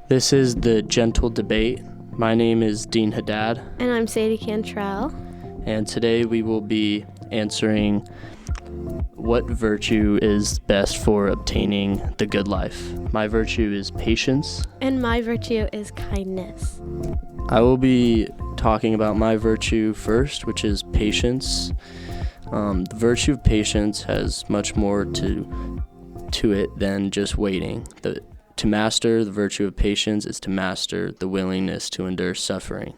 This is the Gentle Debate. My name is Dean Haddad. And I'm Sadie Cantrell. And today we will be answering what virtue is best for obtaining the good life. My virtue is patience. And my virtue is kindness. I will be talking about my virtue first, which is patience. The virtue of patience has much more to it than just waiting. To master the virtue of patience is to master the willingness to endure suffering.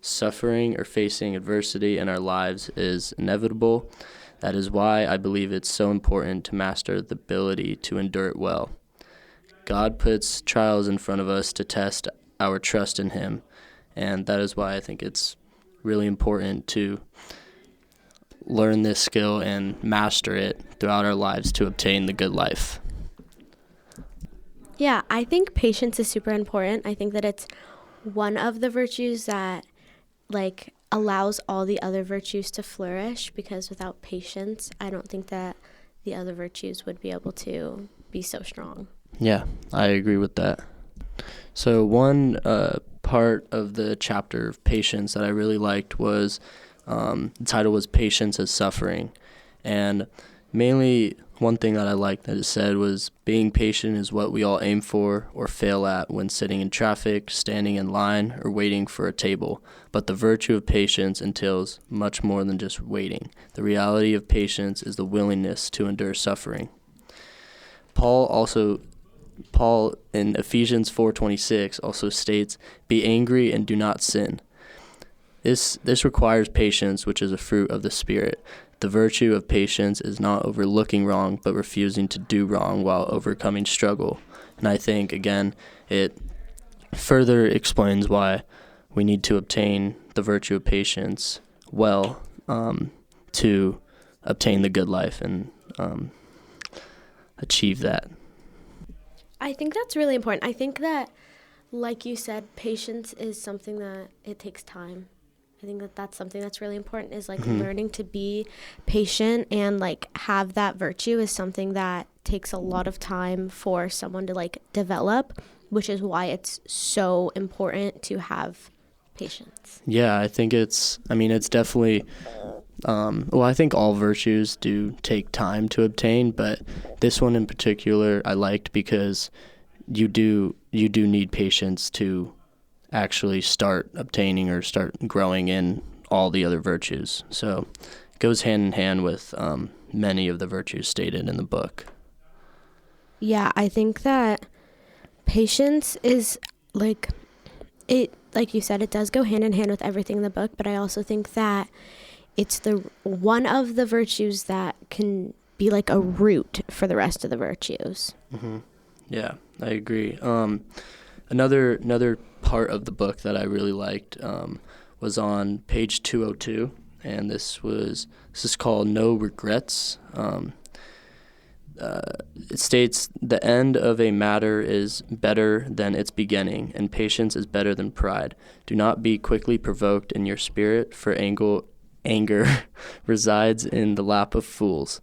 Suffering or facing adversity in our lives is inevitable. That is why I believe it's so important to master the ability to endure it well. God puts trials in front of us to test our trust in Him, and that is why I think it's really important to learn this skill and master it throughout our lives to obtain the good life. Yeah, I think patience is super important. I think that it's one of the virtues that allows all the other virtues to flourish, because without patience, I don't think that the other virtues would be able to be so strong. Yeah, I agree with that. So one part of the chapter of patience that I really liked was the title was Patience as Suffering. And mainly one thing that I liked that it said was being patient is what we all aim for or fail at when sitting in traffic, standing in line, or waiting for a table. But the virtue of patience entails much more than just waiting. The reality of patience is the willingness to endure suffering. Paul in Ephesians 4:26 also states, "Be angry and do not sin." This requires patience, which is a fruit of the Spirit. The virtue of patience is not overlooking wrong, but refusing to do wrong while overcoming struggle. And I think, again, it further explains why we need to obtain the virtue of patience well to obtain the good life and achieve that. I think that's really important. I think that, like you said, patience is something that it takes time. I think that that's something that's really important, is learning to be patient and have that virtue is something that takes a lot of time for someone to develop, which is why it's so important to have patience. Yeah, I think it's definitely, I think all virtues do take time to obtain, but this one in particular I liked because you do need patience to actually start obtaining or start growing in all the other virtues. So it goes hand in hand with many of the virtues stated in the book. Yeah, I think that patience is like you said, it does go hand in hand with everything in the book, but I also think that it's the one of the virtues that can be a root for the rest of the virtues. Mm-hmm. Yeah, I agree. Another part of the book that I really liked was on page 202, and this is called No Regrets. It states, "The end of a matter is better than its beginning, and patience is better than pride. Do not be quickly provoked in your spirit, for anger resides in the lap of fools."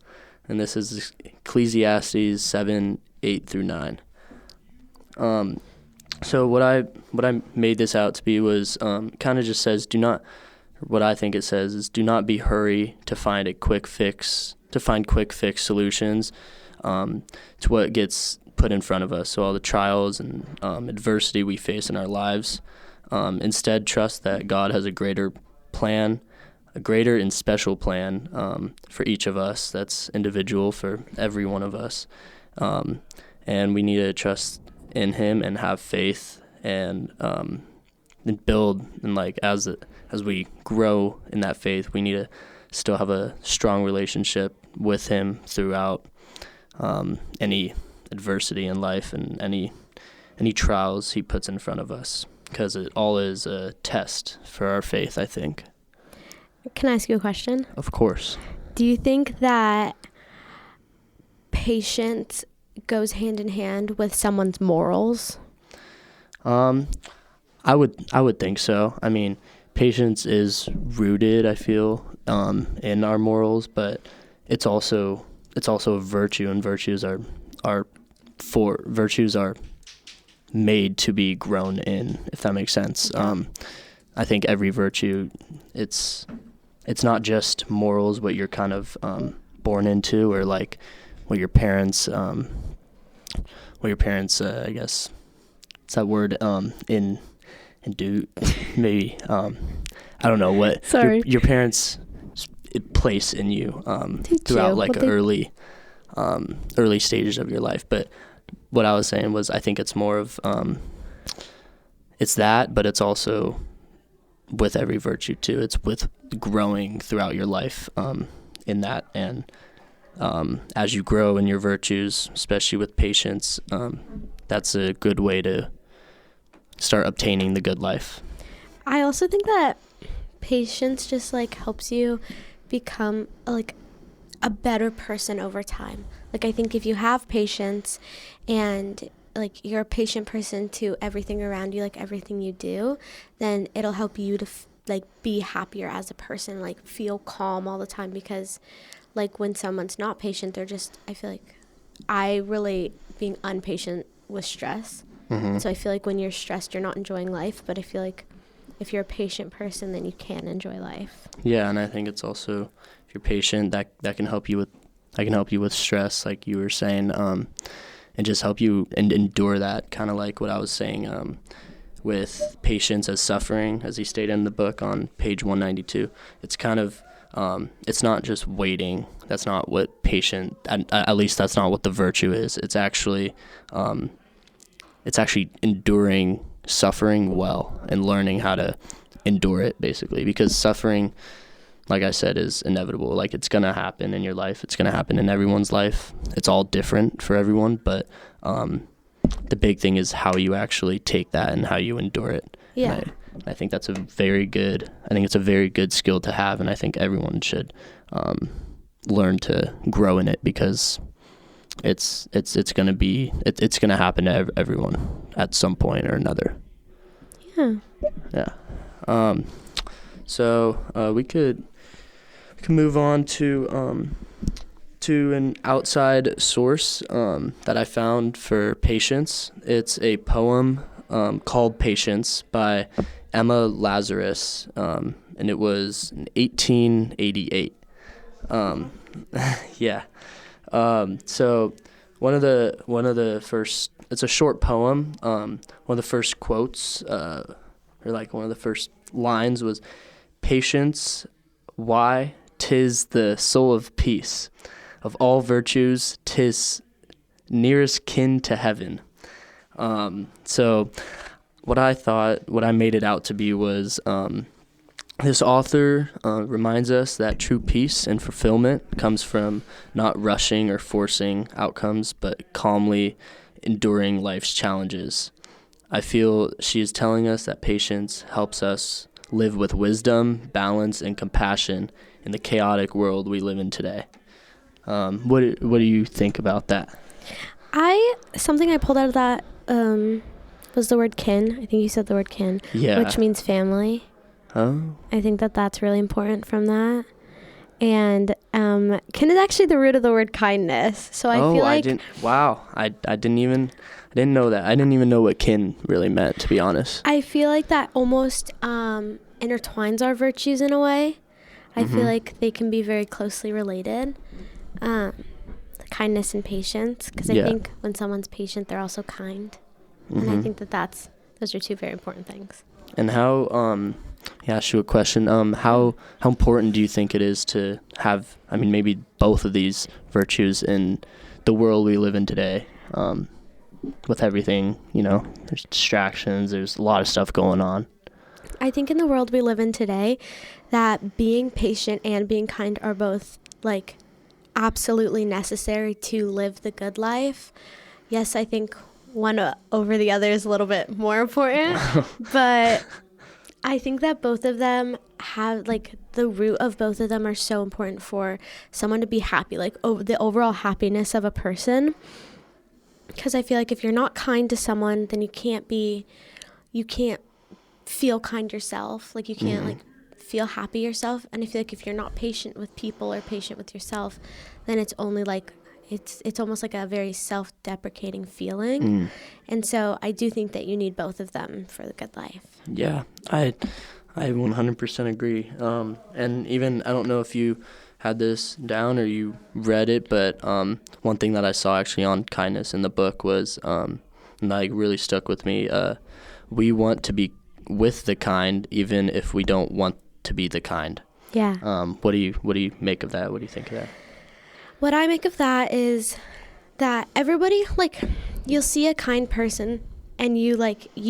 And this is Ecclesiastes 7:8-9. So what I made this out to be was kind of just says, what I think it says is, do not be hurry to find quick fix solutions to what gets put in front of us. So all the trials and adversity we face in our lives. Instead, trust that God has a greater and special plan for each of us that's individual for every one of us. And we need to trust in Him and have faith and build, and as we grow in that faith, we need to still have a strong relationship with Him throughout any adversity in life and any trials He puts in front of us, because it all is a test for our faith, I think. Can I ask you a question? Of course. Do you think that patience goes hand in hand with someone's morals? I would think so. I mean, patience is rooted, I feel, in our morals, but it's also a virtue, and virtues are made to be grown in, if that makes sense. Yeah. I think every virtue, it's not just morals, what you're kind of born into, or like what your parents, I guess, it's that word, do maybe, I don't know what Sorry. your parents place in you throughout like early stages of your life. But what I was saying was, I think it's more of it's that, but it's also with every virtue too. It's with growing throughout your life in that, and as you grow in your virtues, especially with patience, that's a good way to start obtaining the good life. I also think that patience just like helps you become like a better person over time. Like I think if you have patience and like you're a patient person to everything around you, like everything you do, then it'll help you to like be happier as a person, like feel calm all the time. Because like when someone's not patient, they're just, I feel like I relate being impatient with stress. Mm-hmm. So I feel like when you're stressed, you're not enjoying life. But I feel like if you're a patient person, then you can enjoy life. Yeah, and I think it's also, if you're patient, that can help you with stress, like you were saying, and just help you and endure that, kind of like what I was saying with patience as suffering, as he stated in the book on page 192. It's kind of it's not just waiting. That's not what at least that's not what the virtue is. It's actually enduring suffering well and learning how to endure it, basically, because suffering, like I said, is inevitable. Like it's gonna happen in your life. It's gonna happen in everyone's life. It's all different for everyone, but the big thing is how you actually take that and how you endure it. Yeah. I think that's a very good skill to have, and I think everyone should learn to grow in it, because it's gonna happen to everyone at some point or another. Yeah. So we could move on to an outside source that I found for patience. It's a poem called Patience by Emma Lazarus, and it was in 1888. Yeah. So one of the first, it's a short poem. One of the first quotes, or like one of the first lines was, "Patience, why 'tis the soul of peace. Of all virtues, 'tis nearest kin to heaven." So what I made it out to be was, this author reminds us that true peace and fulfillment comes from not rushing or forcing outcomes, but calmly enduring life's challenges. I feel she is telling us that patience helps us live with wisdom, balance, and compassion in the chaotic world we live in today. What do you think about that? Something I pulled out of that was the word kin. I think you said the word kin, Yeah. which means family. Oh. I think that's really important from that. And kin is actually the root of the word kindness. So I feel like I didn't know that. I didn't even know what kin really meant, to be honest. I feel like that almost intertwines our virtues in a way. I feel like they can be very closely related. Kindness and patience, because I think when someone's patient, they're also kind. And I think those are two very important things. And how ask you a question. How important do you think it is to have, maybe both of these virtues in the world we live in today? With everything, there's distractions, there's a lot of stuff going on. I think in the world we live in today, that being patient and being kind are both like absolutely necessary to live the good life. Yes, I think one over the other is a little bit more important, but I think that both of them have, like, the root of both of them are so important for someone to be happy, like the overall happiness of a person. Because I feel like if you're not kind to someone, then you can't feel kind yourself. Like you can't like feel happy yourself. And I feel like if you're not patient with people or patient with yourself, then it's only like it's almost like a very self-deprecating feeling. And so I do think that you need both of them for the good life. Yeah, I 100% agree. And even, I don't know if you had this down or you read it, but one thing that I saw actually on kindness in the book was, and like really stuck with me, we want to be with the kind even if we don't want to be the kind. Yeah. What do you make of that? What do you think of that? What I make of that is that everybody, like, you'll see a kind person and you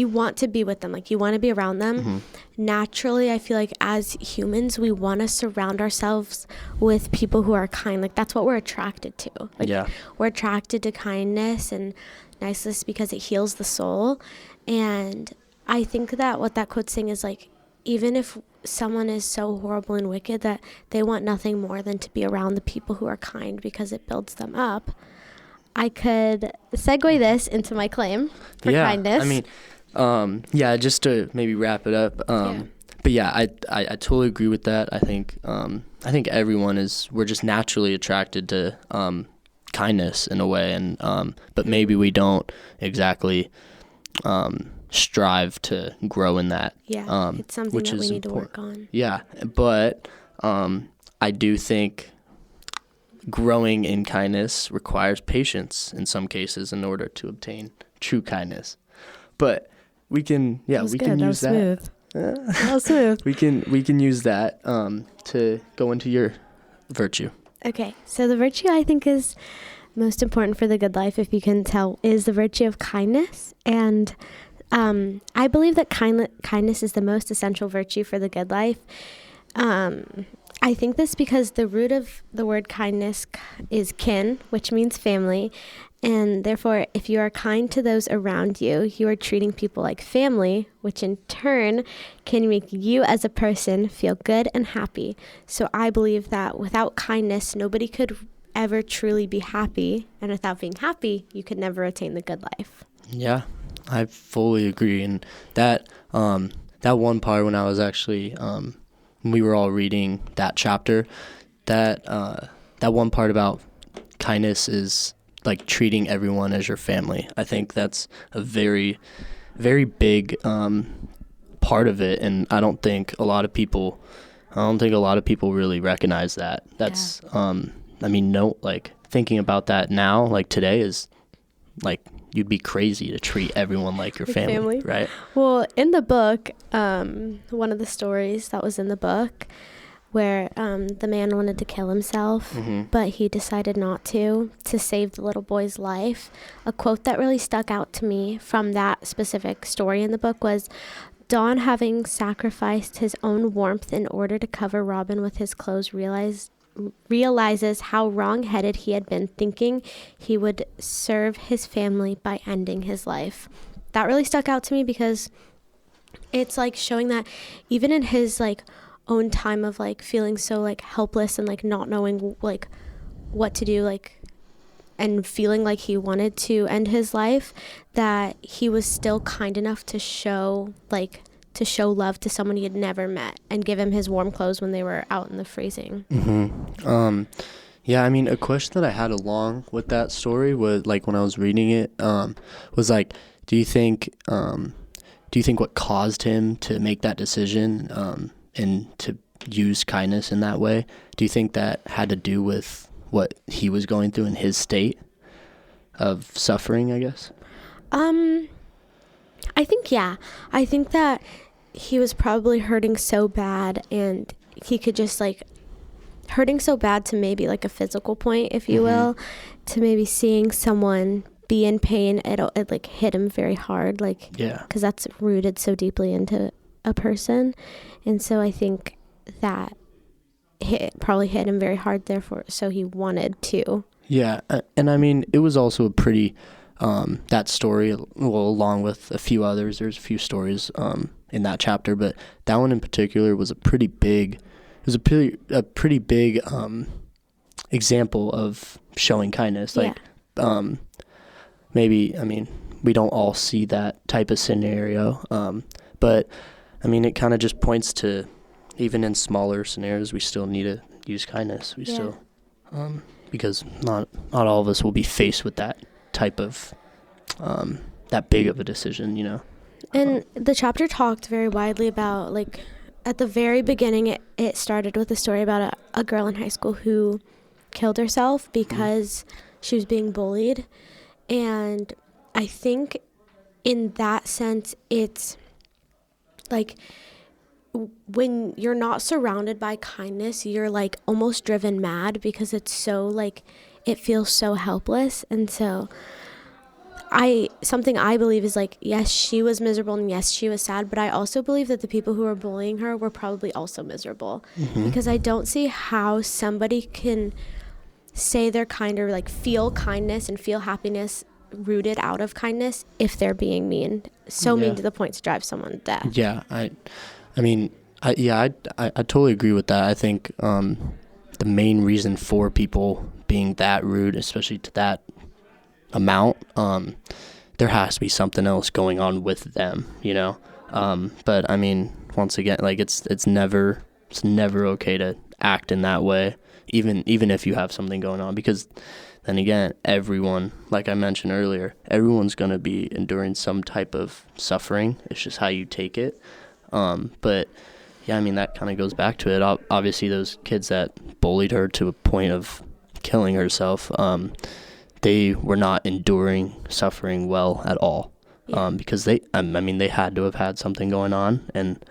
want to be with them, like you want to be around them. Naturally, I feel like as humans, we want to surround ourselves with people who are kind. Like that's what we're attracted to. Like we're attracted to kindness and niceness because it heals the soul. And I think that what that quote's saying is like, even if someone is so horrible and wicked that they want nothing more than to be around the people who are kind because it builds them up. I could segue this into my claim for kindness. I mean, just to maybe wrap it up. But yeah, I totally agree with that. I think everyone we're just naturally attracted to kindness in a way, and but maybe we don't exactly strive to grow in that. Yeah, it's something which that we is need important. to work on. Yeah, but I do think growing in kindness requires patience in some cases in order to obtain true kindness. But we can use that. That was smooth. We can use that to go into your virtue. Okay, so the virtue I think is most important for the good life, if you can tell, is the virtue of kindness. And I believe that kindness is the most essential virtue for the good life. I think this because the root of the word kindness is kin, which means family. And therefore, if you are kind to those around you, you are treating people like family, which in turn can make you as a person feel good and happy. So I believe that without kindness, nobody could ever truly be happy. And without being happy, you could never attain the good life. Yeah, I fully agree. And that one part when I was actually we were all reading that chapter, that one part about kindness is like treating everyone as your family. I think that's a very, very big part of it, and I don't think a lot of people really recognize that. That's thinking about that now, like today, is like you'd be crazy to treat everyone like your family, right? Well, in the book, one of the stories that was in the book where the man wanted to kill himself, but he decided not to save the little boy's life. A quote that really stuck out to me from that specific story in the book was, Don, having sacrificed his own warmth in order to cover Robin with his clothes, realizes how wrong-headed he had been, thinking he would serve his family by ending his life. That really stuck out to me because it's like showing that even in his like own time of like feeling so like helpless and like not knowing like what to do, like, and feeling like he wanted to end his life, that he was still kind enough to show love to someone he had never met and give him his warm clothes when they were out in the freezing. Yeah, I mean, a question that I had along with that story was like when I was reading it, was like, do you think what caused him to make that decision and to use kindness in that way, do you think that had to do with what he was going through in his state of suffering, I guess? I think, yeah. I think that he was probably hurting so bad, and he could just like hurting so bad to maybe like a physical point, if you will, to maybe seeing someone be in pain. It like hit him very hard, like, because that's rooted so deeply into a person. And so I think that probably hit him very hard, therefore, so he wanted to. Yeah, and I mean, it was also a pretty, that story, well, along with a few others, there's a few stories in that chapter, but that one in particular was a pretty big example of showing kindness. Like, maybe, I mean, we don't all see that type of scenario, but I mean, it kind of just points to, even in smaller scenarios, we still need to use kindness. We still, because not all of us will be faced with that type of that big of a decision, you know. And the chapter talked very widely about, like, at the very beginning, it started with a story about a girl in high school who killed herself because she was being bullied. And I think in that sense, it's like when you're not surrounded by kindness, you're like almost driven mad because it's so like, it feels so helpless. And so something I believe is like, yes, she was miserable and yes, she was sad, but I also believe that the people who were bullying her were probably also miserable, because I don't see how somebody can say they're kind or like feel kindness and feel happiness rooted out of kindness if they're being mean to the point to drive someone to death. Yeah, I totally agree with that. I think the main reason for people being that rude, especially to that amount, there has to be something else going on with them, you know. But I mean, once again, like it's never okay to act in that way, even if you have something going on, because then again, everyone, like I mentioned earlier, everyone's going to be enduring some type of suffering. It's just how you take it. But yeah, I mean, that kind of goes back to it. Obviously, those kids that bullied her to a point of killing herself, they were not enduring suffering well at all. Because they had to have had something going on, and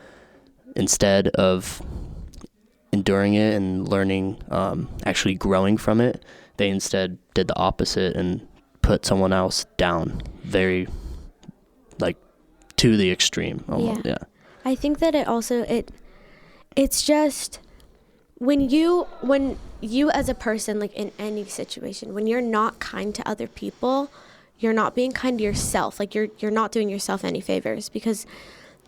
instead of enduring it and learning, actually growing from it, they instead did the opposite and put someone else down, very, like, to the extreme. Almost. Yeah. I think that it's just when you as a person, like in any situation, when you're not kind to other people, you're not being kind to yourself. Like you're not doing yourself any favors, because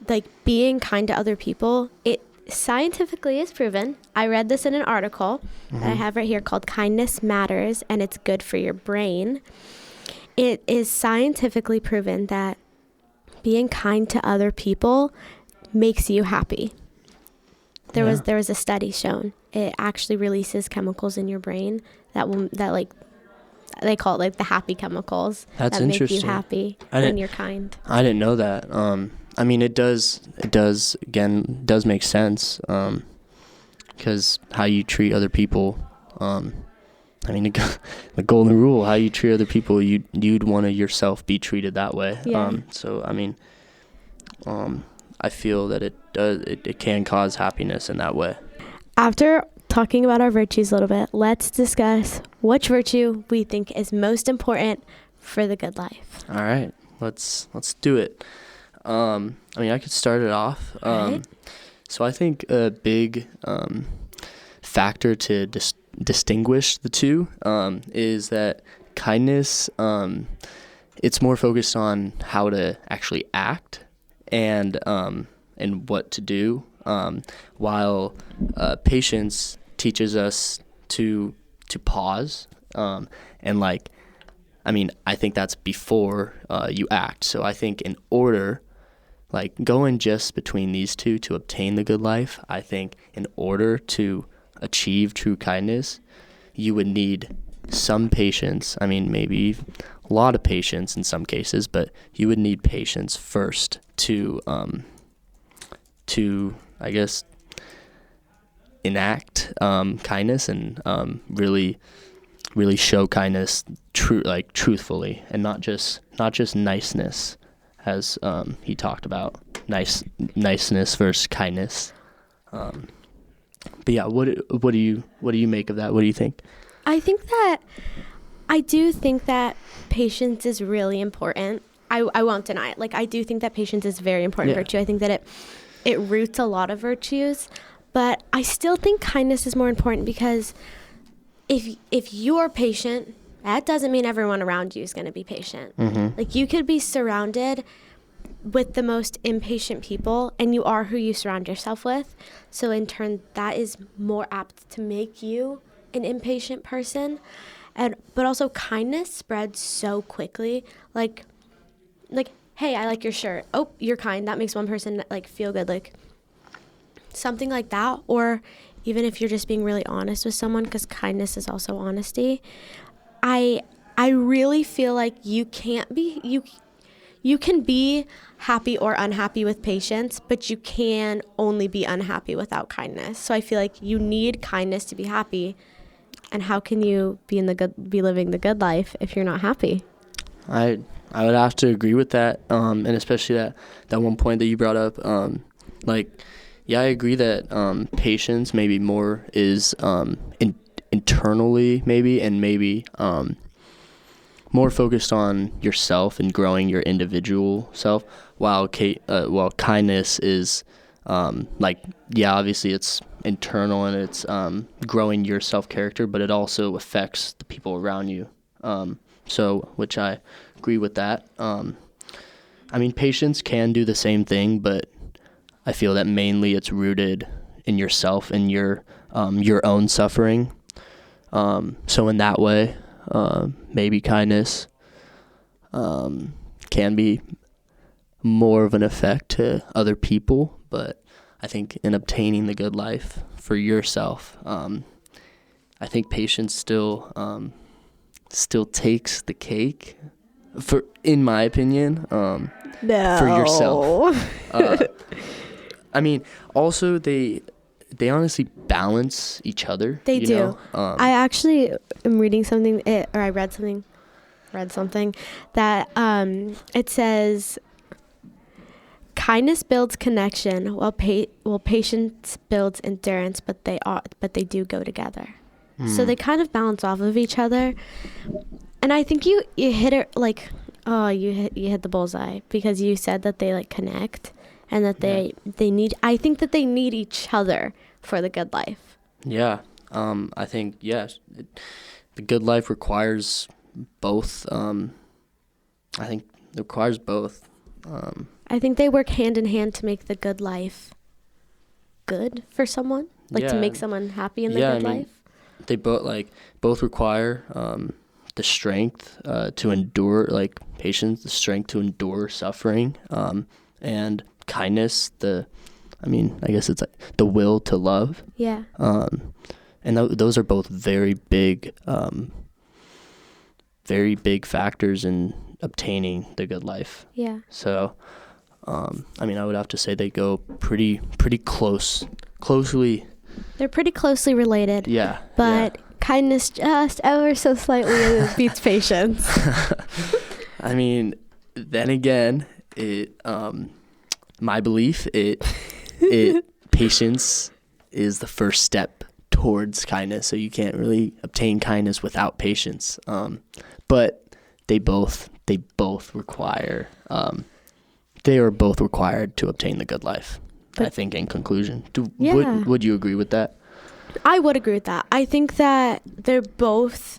like being kind to other people, it scientifically is proven. I read this in an article that I have right here called Kindness Matters, and it's good for your brain. It is scientifically proven that being kind to other people makes you happy. There was a study shown. It actually releases chemicals in your brain that like they call it like the happy chemicals. That's that interesting. Make you happy when you're kind. I didn't know that. I mean, it does make sense, because how you treat other people, I mean, the golden rule, how you treat other people, you'd want to yourself be treated that way. Yeah. So, I mean, I feel that it can cause happiness in that way. After talking about our virtues a little bit, let's discuss which virtue we think is most important for the good life. All right, let's do it. I mean, I could start it off. Right. So I think a big factor to distinguish the two is that kindness, it's more focused on how to actually act and what to do, while patience teaches us to pause, and like, I mean, I think that's before you act. So I think in order, like, going just between these two to obtain the good life, I think in order to achieve true kindness, you would need some patience. I mean, maybe a lot of patience in some cases, but you would need patience first to I guess, enact kindness and really show kindness truthfully, and not just niceness, as he talked about niceness versus kindness. But yeah, what do you make of that? What do you think? I do think that patience is really important. I won't deny it. Like, I do think that patience is a very important virtue. I think that it roots a lot of virtues, but I still think kindness is more important, because if you're patient, that doesn't mean everyone around you is going to be patient. Like, you could be surrounded with the most impatient people, and you are who you surround yourself with. So in turn, that is more apt to make you an impatient person. But also, kindness spreads so quickly. Like, hey, I like your shirt. Oh, you're kind. That makes one person like feel good. Like something like that. Or even if you're just being really honest with someone, because kindness is also honesty, I really feel like you can be happy or unhappy with patience, but you can only be unhappy without kindness. So I feel like you need kindness to be happy. And how can you be living the good life if you're not happy? I would have to agree with that, and especially that one point that you brought up. I agree that patience maybe more is internally maybe, and maybe more focused on yourself and growing your individual self, while kindness is obviously it's internal and it's growing your self-character, but it also affects the people around you. Which I agree with that. Patience can do the same thing, but I feel that mainly it's rooted in yourself and your own suffering. So in that way, maybe kindness can be more of an effect to other people, but I think in obtaining the good life for yourself, I think patience still takes the cake, in my opinion, No. for yourself. Also they honestly balance each other. They do. Know? I actually am reading something, I read something that it says kindness builds connection while patience builds endurance, but they do go together. So they kind of balance off of each other. And I think you hit it you hit the bullseye, because you said that they connect, and that they need, I think that they need each other for the good life. Yeah. I think, yes, the good life requires both. I think it requires both. I think they work hand in hand to make the good life good for someone, to make someone happy in the good life. They both require the strength to endure, patience, the strength to endure suffering, and kindness, I guess it's the will to love. Yeah. And those are both very big factors in obtaining the good life. Yeah. So, I would have to say they go pretty closely. They're pretty closely related. Yeah. But kindness just ever so slightly beats patience. Then again, my belief, patience is the first step towards kindness. So you can't really obtain kindness without patience. But they both require, they are both required to obtain the good life. But I think in conclusion, would you agree with that? I would agree with that. I think that they're both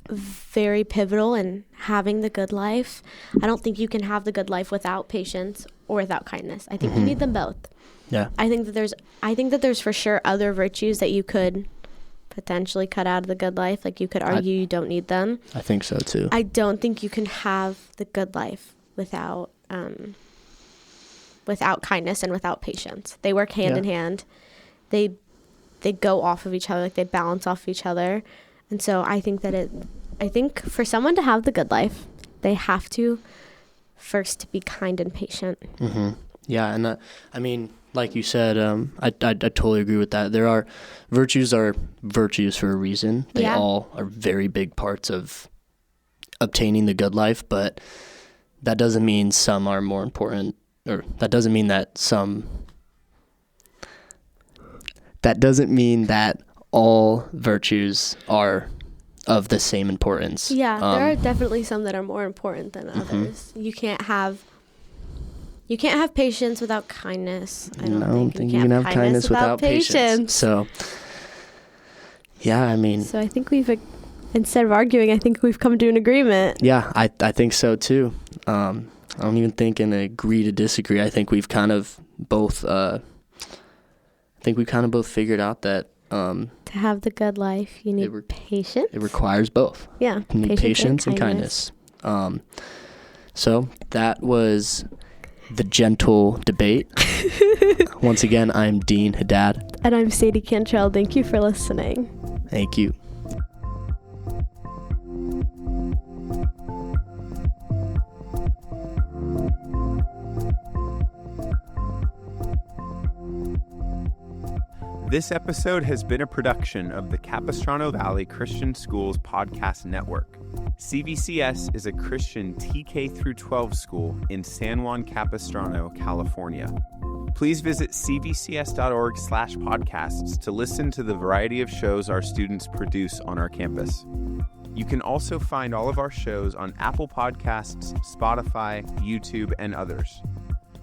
very pivotal in having the good life. I don't think you can have the good life without patience or without kindness. I think you need them both. Yeah. I think that there's for sure other virtues that you could potentially cut out of the good life. You could argue you don't need them. I think so too. I don't think you can have the good life without kindness and without patience. They work hand in hand. They go off of each other, they balance off each other. And so I think for someone to have the good life, they have to first be kind and patient. Mm-hmm. Yeah, and like you said, I totally agree with that. Virtues are virtues for a reason. They all are very big parts of obtaining the good life, but that doesn't mean some are more important, or that doesn't mean that all virtues are of the same importance. Yeah, there are definitely some that are more important than others. You can't have patience without kindness. I don't think you can have kindness without patience. So, yeah, So I think instead of arguing, I think we've come to an agreement. Yeah, I think so too. I don't even think an agree to disagree. I think we've kind of both figured out that to have the good life, you need patience. It requires both. Yeah, you need patience and kindness. So that was the gentle debate Once again, I'm Dean Haddad. And I'm Sadie Cantrell. Thank you for listening. Thank you. This episode has been a production of the Capistrano Valley Christian Schools Podcast Network. CVCS is a Christian TK through 12 school in San Juan Capistrano, California. Please visit cvcs.org/podcasts to listen to the variety of shows our students produce on our campus. You can also find all of our shows on Apple Podcasts, Spotify, YouTube, and others.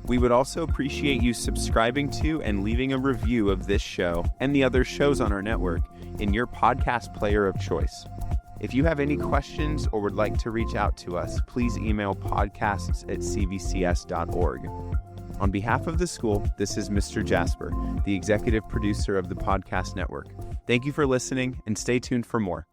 We would also appreciate you subscribing to and leaving a review of this show and the other shows on our network in your podcast player of choice. If you have any questions or would like to reach out to us, please email podcasts@cvcs.org. On behalf of the school, this is Mr. Jasper, the executive producer of the podcast network. Thank you for listening and stay tuned for more.